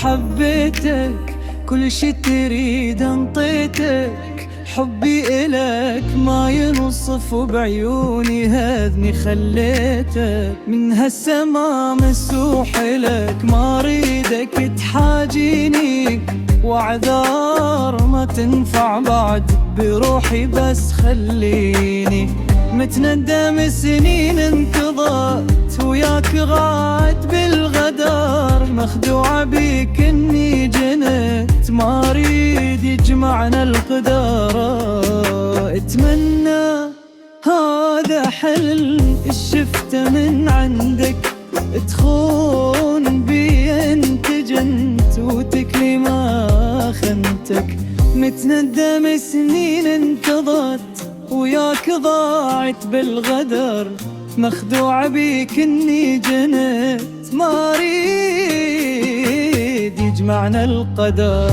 حبيتك كل شي تريد انطيتك، حبي إلك ما ينصف وبعيوني هذني خليتك. من هالسما مسوح إلك ما ريدك تحاجيني، واعذار ما تنفع بعد بروحي بس خليني. متندم سنين انتظرت وياك غاد بالغدر، مخدوعة بيك اني جنت ما ريد يجمعنا القدر. اتمنى هذا حلم الشفته من عندك، تخون بي انت جنت وتكلي ما خنتك. متندم سنين انتظرت وياك ضاعت بالغدر، مخدوعة بيك اني جنت ما ريد يجمعنا القدر.